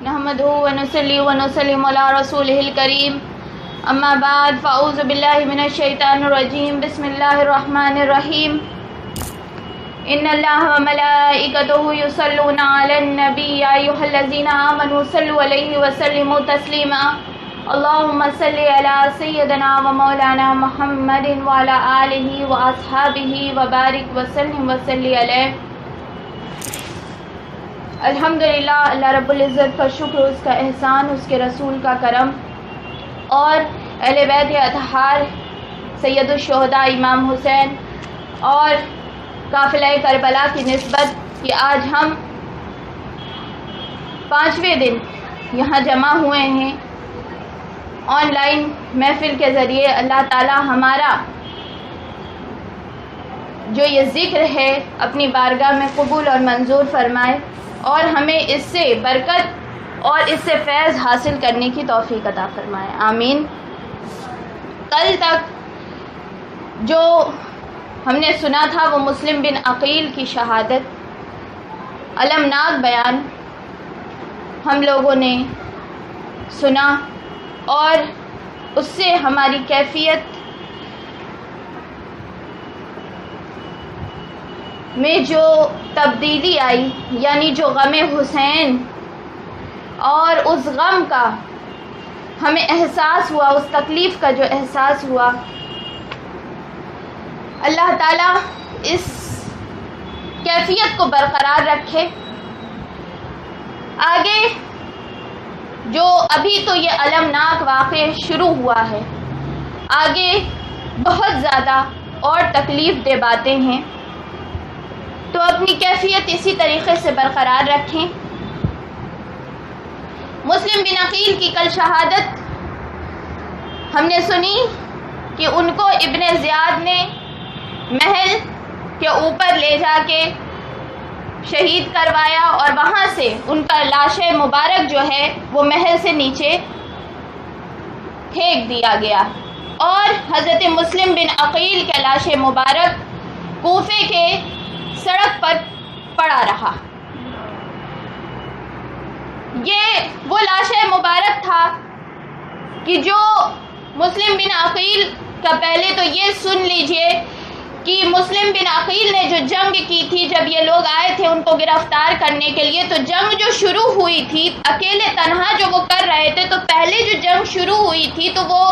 نحمدہ ونصلی ونسلم علی رسولہ الکریم اما بعد فاعوذ باللہ من الشیطان الرجیم بسم اللہ الرحمن الرحیم ان اللہ وملائکتہ یصلون علی النبی یا ایھا الذین آمنوا صلوا علیہ وسلموا تسلیما اللہم صل علی سیدنا و مولانا محمد وعلی آلہ واصحابہ وبارک وسلم وصلی علیہ۔ الحمدللہ، اللہ رب العزت کا شکر، اس کا احسان، اس کے رسول کا کرم اور اہل بیت اطہار سید الشہداء امام حسین اور قافلہ کربلا کی نسبت کہ آج ہم 5ویں دن یہاں جمع ہوئے ہیں آن لائن محفل کے ذریعے۔ اللہ تعالی ہمارا جو یہ ذکر ہے اپنی بارگاہ میں قبول اور منظور فرمائے اور ہمیں اس سے برکت اور اس سے فیض حاصل کرنے کی توفیق عطا فرمائے، آمین۔ کل تک جو ہم نے سنا تھا وہ مسلم بن عقیل کی شہادت، المناک بیان ہم لوگوں نے سنا اور اس سے ہماری کیفیت میں جو تبدیلی آئی، یعنی جو غم حسین اور اس غم کا ہمیں احساس ہوا، اس تکلیف کا جو احساس ہوا، اللہ تعالیٰ اس کیفیت کو برقرار رکھے۔ آگے جو ابھی تو یہ المناک واقعہ شروع ہوا ہے، آگے بہت زیادہ اور تکلیف دہ باتیں ہیں، تو اپنی کیفیت اسی طریقے سے برقرار رکھیں۔ مسلم بن عقیل کی کل شہادت ہم نے سنی کہ ان کو ابن زیاد نے محل کے اوپر لے جا کے شہید کروایا اور وہاں سے ان کا لاش مبارک جو ہے وہ محل سے نیچے پھینک دیا گیا اور حضرت مسلم بن عقیل کا لاش مبارک کوفے کے سڑک پر پڑا رہا۔ یہ وہ لاش مبارک تھا کہ جو مسلم بن عقیل کا، پہلے تو یہ سن لیجئے کہ مسلم بن عقیل نے جو جنگ کی تھی، جب یہ لوگ آئے تھے ان کو گرفتار کرنے کے لیے، تو جنگ جو شروع ہوئی تھی اکیلے تنہا جو وہ کر رہے تھے، تو پہلے جو جنگ شروع ہوئی تھی تو وہ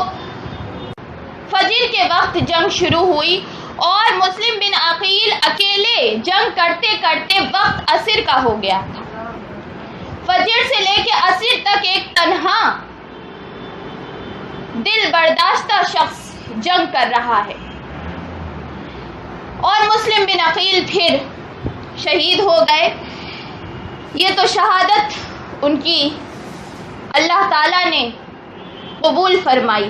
فجر کے وقت جنگ شروع ہوئی اور مسلم بن عقیل اکیلے جنگ کرتے کرتے وقت عصر کا ہو گیا تھا۔ فجر سے لے کے عصر تک ایک تنہا دل برداشتہ شخص جنگ کر رہا ہے اور مسلم بن عقیل پھر شہید ہو گئے۔ یہ تو شہادت ان کی اللہ تعالیٰ نے قبول فرمائی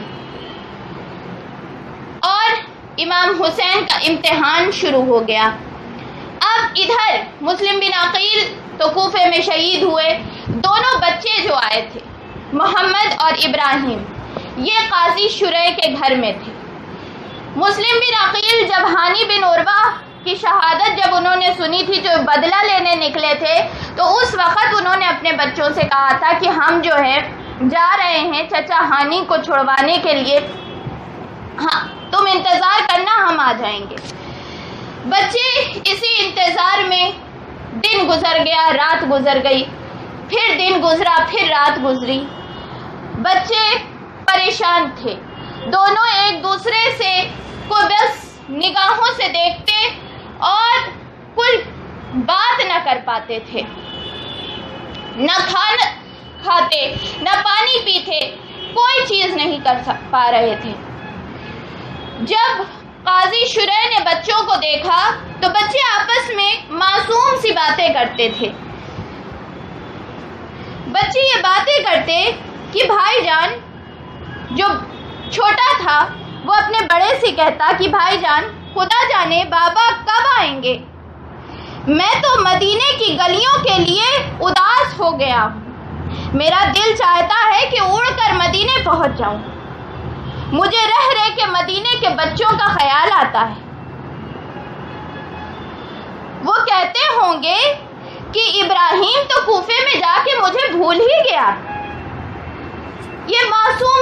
اور امام حسین کا امتحان شروع ہو گیا۔ اب ادھر مسلم بن عقیل تو کوفے میں شہید ہوئے، دونوں بچے جو آئے تھے محمد اور ابراہیم، یہ قاضی شریح کے گھر میں تھے۔ مسلم بن عقیل جب ہانی بن عروہ کی شہادت جب انہوں نے سنی تھی، جو بدلہ لینے نکلے تھے، تو اس وقت انہوں نے اپنے بچوں سے کہا تھا کہ ہم جو ہے جا رہے ہیں چچا ہانی کو چھڑوانے کے لیے، ہاں تم انتظار کرنا، ہم آ جائیں گے۔ بچے اسی انتظار میں دن گزر گیا، رات گزر گئی، پھر دن گزرا، پھر رات گزری۔ بچے پریشان تھے، دونوں ایک دوسرے سے کو بس نگاہوں سے دیکھتے اور کوئی بات نہ کر پاتے تھے، نہ کھانا کھاتے، نہ پانی پیتے، کوئی چیز نہیں کر پا رہے تھے۔ جب قاضی شریح نے بچوں کو دیکھا تو بچے آپس میں معصوم سی باتیں کرتے تھے۔ بچے یہ باتیں کرتے کہ بھائی جان، جو چھوٹا تھا وہ اپنے بڑے سے کہتا کہ بھائی جان، خدا جانے بابا کب آئیں گے، میں تو مدینے کی گلیوں کے لیے اداس ہو گیا ہوں، میرا دل چاہتا ہے کہ اڑ کر مدینے پہنچ جاؤں، مجھے رہ رہ کے مدینے کے بچوں کا خیال آتا ہے۔ وہ کہتے ہوں گے کہ ابراہیم تو کوفے میں جا کے مجھے بھول ہی گیا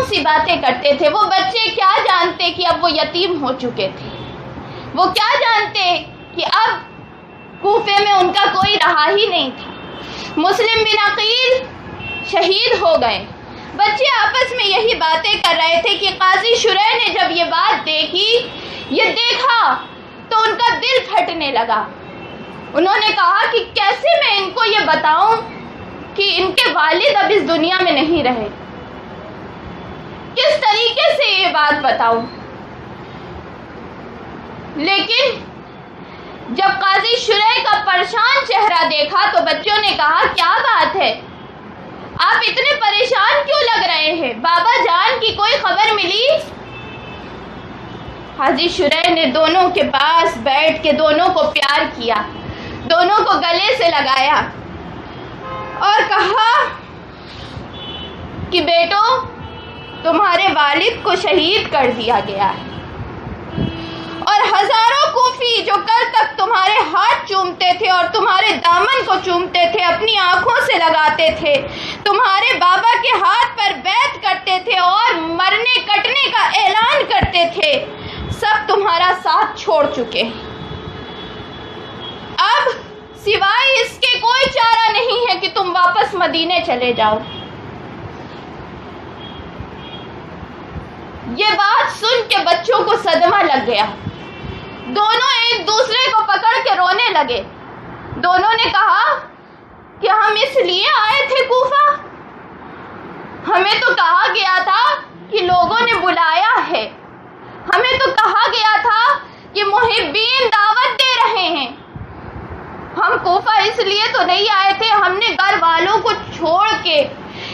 سی باتیں کرتے تھے. وہ بچے کیا جانتے کہ اب وہ یتیم ہو چکے تھے. وہ کیا جانتے کہ اب کوفے میں ان کا کوئی رہا ہی نہیں تھا. مسلم بن عقیل شہید ہو گئے. بچے آپس میں یہی باتیں کر رہے تھے کہ قاضی شریح نے جب یہ بات دیکھی، یہ دیکھا، تو ان کا دل پھٹنے لگا. انہوں نے کہا کہ کیسے میں ان کو یہ بتاؤں کہ ان کے والد اب اس دنیا میں نہیں رہے. کس طریقے سے یہ بات بتاؤں. لیکن جب قاضی شریح کا پریشان چہرہ دیکھا تو بچوں نے کہا کیا بات ہے، آپ اتنے پریشان کیوں لگ رہے ہیں، بابا جان کی کوئی خبر ملی؟ قاضی شریح نے دونوں کے پاس بیٹھ کے دونوں کو پیار کیا، دونوں کو گلے سے لگایا اور کہا کہ بیٹو، تمہارے والد کو شہید کر دیا گیا ہے، اور ہزاروں کوفی جو کل تک تمہارے ہاتھ چومتے تھے اور تمہارے دامن کو چومتے تھے، اپنی آنکھوں سے لگاتے تھے، تمہارے بابا کے ہاتھ پر بیعت کرتے تھے اور مرنے کٹنے کا اعلان کرتے تھے، سب تمہارا ساتھ چھوڑ چکے. اب سوائے اس کے کوئی چارہ نہیں ہے کہ تم واپس مدینے چلے جاؤ. یہ بات سن کے بچوں کو صدمہ لگ گیا. دونوں ایک دوسرے کو پکڑ کے رونے لگے. دونوں نے کہا کہ ہم اس لیے آئے تھے کوفہ، ہمیں تو کہا گیا تھا کہ لوگوں نے بلایا ہے، ہمیں تو کہا گیا تھا کہ محبین دعوت دے رہے ہیں. ہم کوفہ اس لیے تو نہیں آئے تھے، ہم نے گھر والوں کو چھوڑ کے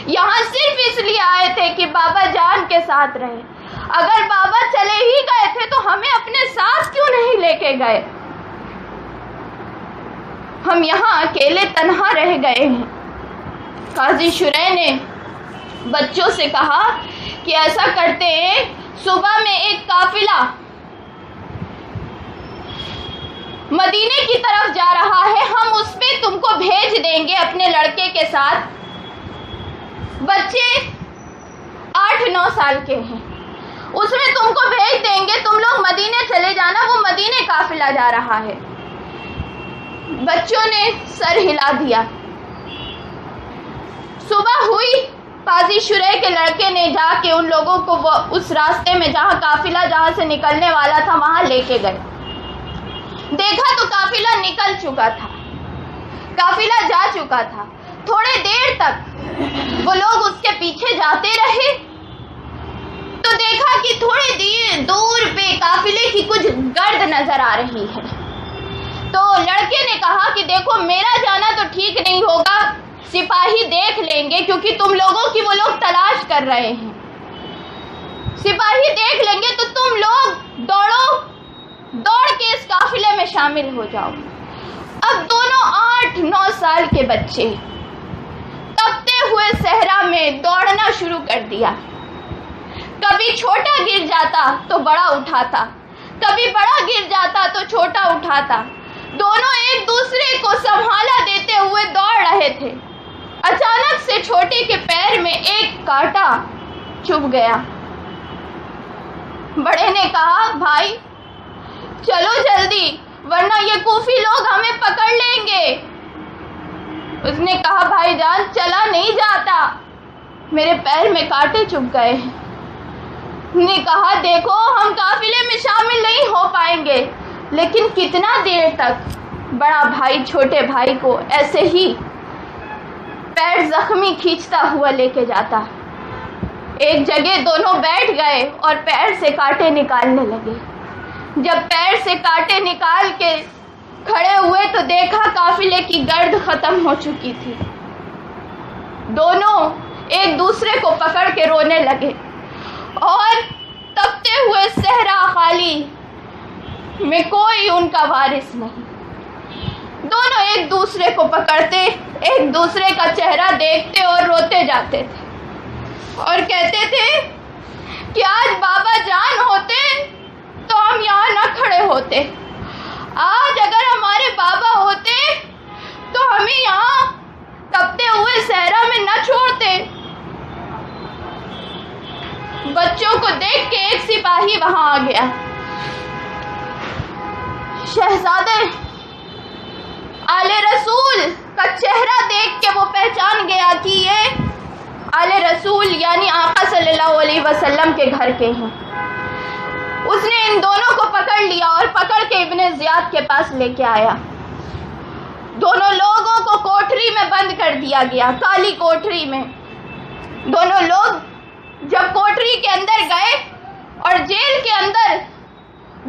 یہاں صرف اس لیے آئے تھے کہ بابا جان کے ساتھ رہے. اگر بابا چلے ہی گئے تھے تو ہمیں اپنے ساتھ کیوں نہیں لے کے گئے؟ ہم یہاں اکیلے تنہا رہ گئے ہیں. قاضی شریح نے بچوں سے کہا کہ ایسا کرتے ہیں، صبح میں ایک قافلہ مدینے کی طرف جا رہا ہے، ہم اس پہ تم کو بھیج دیں گے اپنے لڑکے کے ساتھ. بچے 8-9 سال کے ہیں، اس میں تم کو بھیج دیں گے، تم لوگ مدینے چلے جانا، وہ مدینے قافلہ جا رہا ہے. بچوں نے سر ہلا دیا. صبح ہوئی، قاضی شریح کے لڑکے نے جا کے ان لوگوں کو وہ اس راستے میں جہاں سے نکلنے والا تھا وہاں لے کے گئے. دیکھا تو قافلہ نکل چکا تھا، قافلہ جا چکا تھا. تھوڑے دیر تک وہ لوگ اس کے پیچھے جاتے رہے تو دیکھا کہ تھوڑی دور پہ قافلے کی کچھ گرد نظر آ رہی ہے. تو لڑکے نے کہا کہ دیکھو، میرا جانا تو ٹھیک نہیں ہوگا، سپاہی دیکھ لیں گے کیونکہ تم لوگوں کی وہ لوگ تلاش کر رہے ہیں. سپاہی دیکھ لیں گے تو تم لوگ دوڑ کے اس قافلے میں شامل ہو جاؤ. اب دونوں 8-9 سال کے بچے تپتے ہوئے صحرا میں دوڑنا شروع کر دیا. کبھی چھوٹا گر جاتا تو بڑا اٹھاتا، کبھی بڑا گر جاتا تو چھوٹا اٹھاتا. دونوں ایک دوسرے کو سنبھالا دیتے ہوئے دوڑ رہے تھے. اچانک سے چھوٹے کے پیر میں ایک کانٹا چبھ گیا. بڑے نے کہا بھائی چلو جلدی ورنہ یہ کوفی لوگ ہمیں پکڑ لیں گے. اس نے کہا بھائی جان چلا نہیں جاتا، میرے پیر میں کانٹے چبھ گئے. نے کہا دیکھو ہم قافلے میں شامل نہیں ہو پائیں گے. لیکن کتنا دیر تک بڑا بھائی چھوٹے بھائی کو ایسے ہی پیر زخمی کھینچتا ہوا لے کے جاتا. ایک جگہ دونوں بیٹھ گئے اور پیر سے کانٹے نکالنے لگے. جب پیر سے کانٹے نکال کے کھڑے ہوئے تو دیکھا قافلے کی گرد ختم ہو چکی تھی. دونوں ایک دوسرے کو پکڑ کے رونے لگے اور تپتے ہوئے صحرا خالی میں کوئی ان کا وارث نہیں. دونوں ایک دوسرے کو پکڑتے، ایک دوسرے کا چہرہ دیکھتے اور روتے جاتے تھے اور کہتے تھے کہ آج بابا جان ہوتے تو ہم یہاں نہ کھڑے ہوتے، آج اگر ہمارے بابا ہوتے تو ہمیں یہاں تپتے ہوئے صحرا میں نہ چھوڑتے. سپاہی وہاں آ گیا. شہزادے آل رسول کا چہرہ دیکھ کے وہ پہچان گیا کہ یہ آل رسول یعنی آقا صلی اللہ علیہ وسلم کے گھر کے ہیں. اس نے ان دونوں کو پکڑ لیا اور پکڑ کے ابن زیاد کے پاس لے کے آیا. دونوں لوگوں کو کوٹری میں بند کر دیا گیا, کالی کوٹری میں. دونوں لوگ جب کوٹری کے اندر گئے اور جیل کے اندر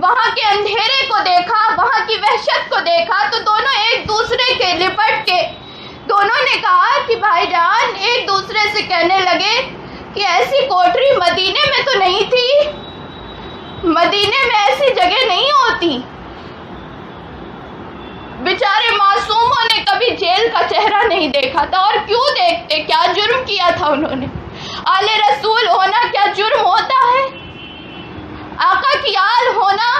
وہاں کے اندھیرے کو دیکھا, وہاں کی وحشت کو دیکھا, تو دونوں ایک دوسرے کے لپٹ کے دونوں نے کہا کہ بھائی جان, ایک دوسرے سے کہنے لگے کہ ایسی کوٹری مدینے میں تو نہیں تھی, مدینے میں ایسی جگہ نہیں ہوتی. بیچارے معصوموں نے کبھی جیل کا چہرہ نہیں دیکھا تھا, اور کیوں دیکھتے, کیا جرم کیا تھا انہوں نے؟ آل رسول ہونا کیا جرم ہوتا ہے؟ آقا کی آل ہونا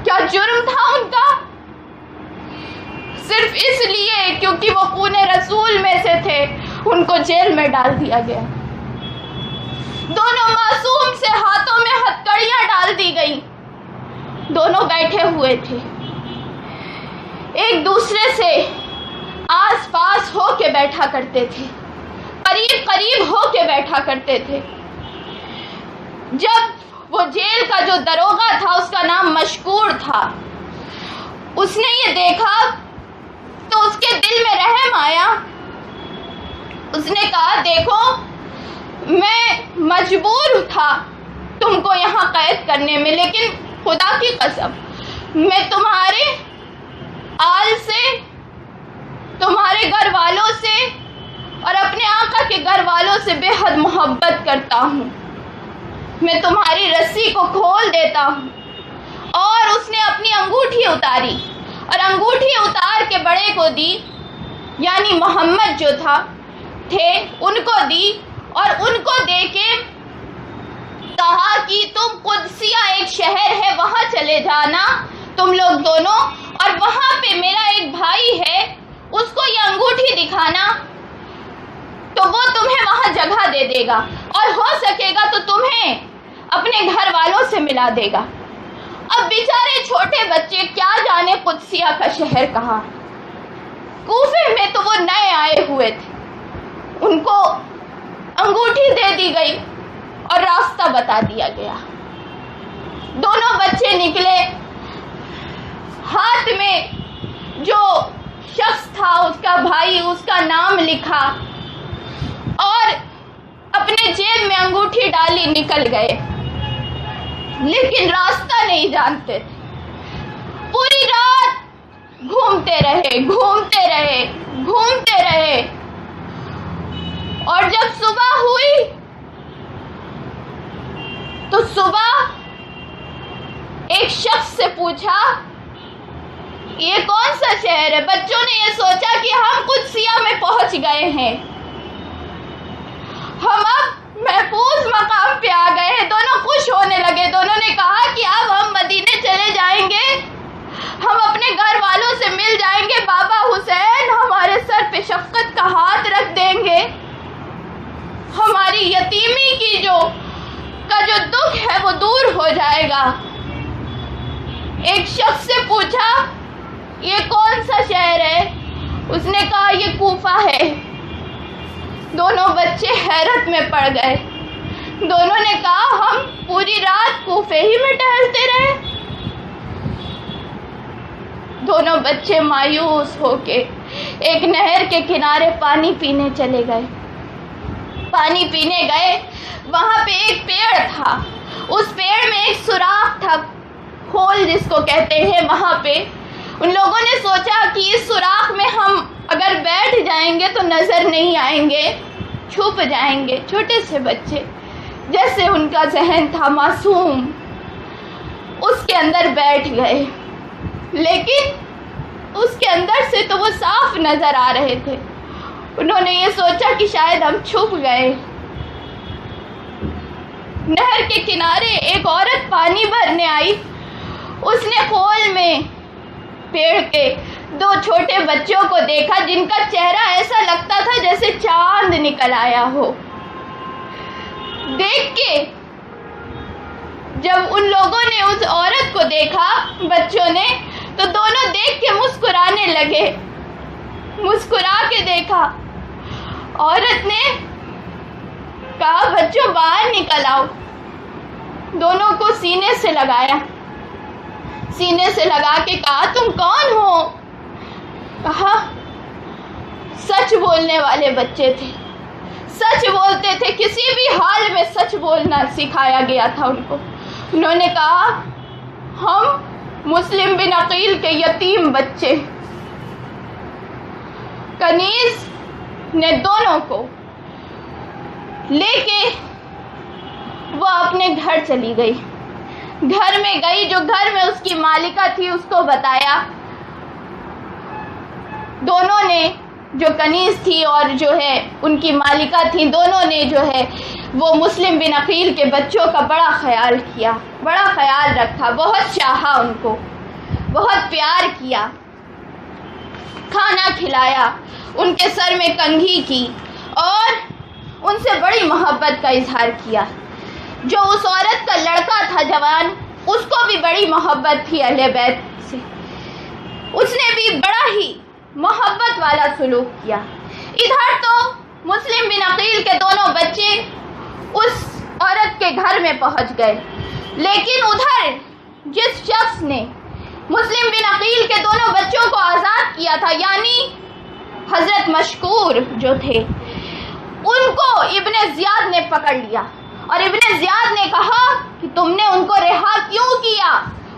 کیا جرم تھا ان کا؟ صرف اس لیے کیونکہ وہ خون رسول میں سے تھے ان کو جیل میں ڈال دیا گیا. دونوں معصوم سے ہاتھوں میں ہتھکڑیاں ڈال دی گئی. دونوں بیٹھے ہوئے تھے, ایک دوسرے سے آس پاس ہو کے بیٹھا کرتے تھے, قریب قریب ہو کے بیٹھا کرتے تھے. جب وہ جیل کا جو دروغہ تھا, اس کا نام مشکور تھا, اس نے یہ دیکھا تو اس کے دل میں رحم آیا. اس نے کہا دیکھو میں مجبور تھا تم کو یہاں قید کرنے میں, لیکن خدا کی قسم میں تمہارے آل سے, تمہارے گھر والوں سے اور اپنے آقا کے گھر والوں سے بے حد محبت کرتا ہوں. میں تمہاری رسی کو کھول دیتا ہوں. اور اس نے اپنی انگوٹھی اتاری اور انگوٹھی اتار کے بڑے کو دی, یعنی محمد جو تھے ان کو دی, اور ان کو دے کے کہا کہ تم قدسیہ ایک شہر ہے وہاں چلے جانا تم لوگ دونوں, اور وہاں پہ میرا ایک بھائی ہے اس کو یہ انگوٹھی دکھانا تو وہ تمہیں وہاں جگہ دے دے گا, اور ہو سکے گا تو تمہیں اپنے گھر والوں سے ملا دے گا. اب بیچارے چھوٹے بچے کیا جانے قدسیہ کا شہر کہاں, کوفے میں تو وہ نئے آئے ہوئے تھے, ان کو انگوٹھی دے دی گئی اور راستہ بتا دیا گیا. دونوں بچے نکلے, ہاتھ میں جو شخص تھا اس کا بھائی, اس کا نام لکھا اور اپنے جیب میں انگوٹھی ڈالی نکل گئے. لیکن راستہ نہیں جانتے تھے. پوری رات گھومتے رہے, اور جب صبح ہوئی تو صبح ایک شخص سے پوچھا یہ کون سا شہر ہے. بچوں نے یہ سوچا کہ ہم قدسیہ میں پہنچ گئے ہیں, ہم اب محفوظ مقام پہ آ گئے ہیں. دونوں خوش ہونے لگے. دونوں نے کہا کہ اب ہم مدینے چلے جائیں گے, ہم اپنے گھر والوں سے مل جائیں گے, بابا حسین ہمارے سر پہ شفقت کا ہاتھ رکھ دیں گے, ہماری یتیمی کا جو دکھ ہے وہ دور ہو جائے گا. ایک شخص سے پوچھا یہ کون سا شہر ہے, اس نے کہا یہ کوفہ ہے. دونوں بچے حیرت میں پڑ گئے. دونوں نے کہا ہم پوری رات کوفے ہی میں ٹہلتے رہے. دونوں بچے مایوس ہو کے ایک نہر کے کنارے پانی پینے چلے گئے. پانی پینے گئے, وہاں پہ ایک پیڑ تھا, اس پیڑ میں ایک سوراخ تھا, کھول جس کو کہتے ہیں. وہاں پہ ان لوگوں نے سوچا کہ اس سوراخ میں ہم اگر بیٹھ جائیں گے تو نظر نہیں آئیں گے, چھپ جائیں گے. چھوٹے سے بچے, جیسے ان کا ذہن تھا معصوم, اس کے اندر بیٹھ گئے. لیکن اس کے اندر سے تو وہ صاف نظر آ رہے تھے. انہوں نے یہ سوچا کہ شاید ہم چھپ گئے. نہر کے کنارے ایک عورت پانی بھرنے آئی. اس نے کھول میں پیڑ کے دو چھوٹے بچوں کو دیکھا جن کا چہرہ ایسا لگتا تھا جیسے چاند نکل آیا ہو. دیکھ کے جب ان لوگوں نے اس عورت کو دیکھا، بچوں نے، تو دونوں دیکھ کے مسکرانے لگے، مسکرا کے دیکھا۔ عورت نے کہا بچوں باہر نکل آؤ، دونوں کو سینے سے لگایا، سینے سے لگا کے کہا تم کون ہو؟ کہا سچ بولنے والے بچے تھے، سچ بولتے تھے، کسی بھی حال میں سچ بولنا سکھایا گیا تھا ان کو۔ انہوں نے کہا ہم مسلم بن عقیل کے یتیم بچے۔ کنیز نے دونوں کو لے کے وہ اپنے گھر چلی گئی، گھر میں گئی، جو گھر میں اس کی مالکہ تھی اس کو بتایا۔ دونوں نے، جو کنیز تھی اور جو ہے ان کی مالکہ تھی، دونوں نے جو ہے وہ مسلم بن عقیل کے بچوں کا بڑا خیال کیا، بڑا خیال رکھا، بہت چاہا ان کو، بہت پیار کیا، کھانا کھلایا، ان کے سر میں کنگھی کی اور ان سے بڑی محبت کا اظہار کیا۔ جو اس عورت کا لڑکا تھا جوان، اس کو بھی بڑی محبت تھی اہل بیت سے، اس نے بھی بڑا ہی محبت والا سلوک کیا۔ ادھر تو مسلم بن عقیل کے دونوں بچے اس عورت کے گھر میں پہنچ گئے، لیکن ادھر جس شخص نے مسلم بن عقیل کے دونوں بچوں کو آزاد کیا تھا، یعنی حضرت مشکور جو تھے، ان کو ابن زیاد نے پکڑ لیا، اور ابن زیاد نے کہا کہ تم نے ان کو رہا کیوں کیا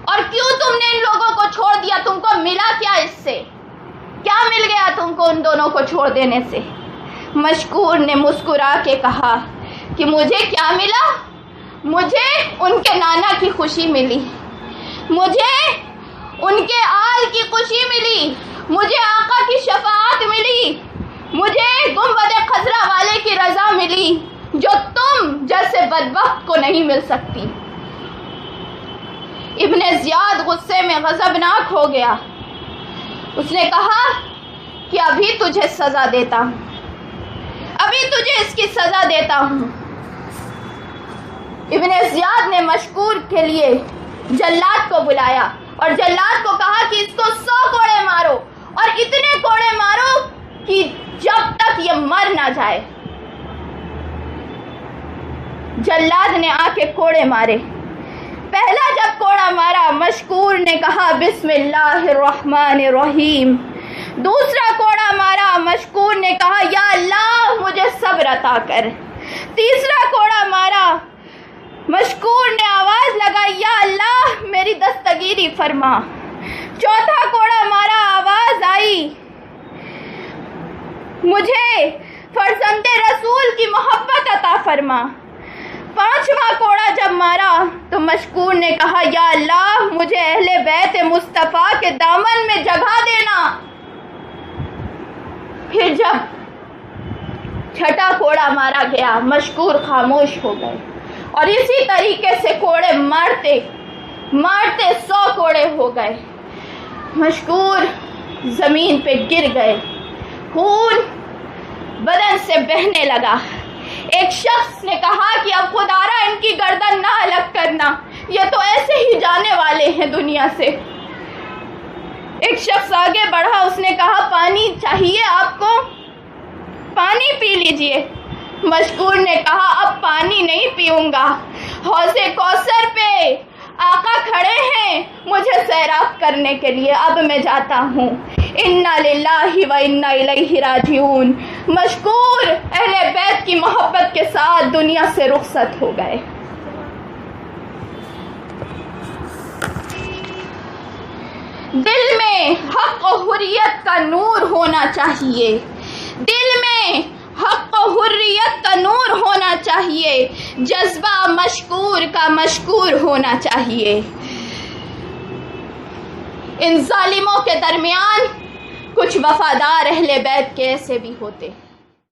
اور کیوں تم نے ان لوگوں کو چھوڑ دیا؟ تم کو ملا کیا اس سے؟ کیا مل گیا تم کو ان دونوں کو چھوڑ دینے سے؟ مشکور نے مسکرا کے کہا کہ مجھے کیا ملا؟ مجھے ان کے نانا کی خوشی ملی، مجھے ان کے آل کی خوشی ملی، مجھے آقا کی شفاعت ملی، مجھے گنبد خضرا والے کی رضا ملی، جو تم جیسے بدبخت کو نہیں مل سکتی۔ ابن زیاد غصے میں غضبناک ہو گیا، اس نے کہا کہ ابھی تجھے سزا دیتا ہوں، ابھی تجھے اس کی سزا دیتا ہوں۔ ابن زیاد نے مشکور کے لیے جلاد کو بلایا اور جلاد کو کہا کہ اس کو 100 کوڑے مارو، اور اتنے کوڑے مارو کہ جب تک یہ مر نہ جائے۔ جلاد نے آ کے کوڑے مارے۔ پہلا جب کوڑا مارا، مشکور نے کہا بسم اللہ الرحمن الرحیم۔ دوسرا کوڑا مارا، مشکور نے کہا یا اللہ مجھے صبر عطا کر۔ تیسرا کوڑا مارا، مشکور نے آواز لگائی یا اللہ میری دستگیری فرما۔ چوتھا کوڑا مارا، آواز آئی مجھے فرزند رسول کی محبت عطا فرما۔ پانچواں کوڑا جب مارا تو مشکور نے کہا یا اللہ مجھے اہل بیت مصطفیٰ کے دامن میں جگہ دینا۔ پھر جب چھٹا کوڑا مارا گیا، مشکور خاموش ہو گئے، اور اسی طریقے سے کوڑے مارتے مارتے 100 کوڑے ہو گئے۔ مشکور زمین پہ گر گئے، خون بدن سے بہنے لگا۔ ایک شخص نے کہا کہ اب خدا را ان کی گردن نہ الگ کرنا، یہ تو ایسے ہی جانے والے ہیں دنیا سے۔ ایک شخص آگے بڑھا، اس نے کہا پانی چاہیے آپ کو؟ پانی پی لیجئے۔ مشکور نے کہا اب پانی نہیں پیوں گا، حوض کوثر پہ آقا کھڑے ہیں مجھے سیراب کرنے کے لیے، اب میں جاتا ہوں۔ انا للہ و انا الیہ راجعون۔ مشکور اہل بیت کی محبت کے ساتھ دنیا سے رخصت ہو گئے۔ دل میں حق و حریت کا نور ہونا چاہیے، دل میں حق و حریت کا نور ہونا چاہیے، جذبہ مشکور کا مشکور ہونا چاہیے۔ ان ظالموں کے درمیان کچھ وفادار اہل بیت کے ایسے بھی ہوتے ہیں۔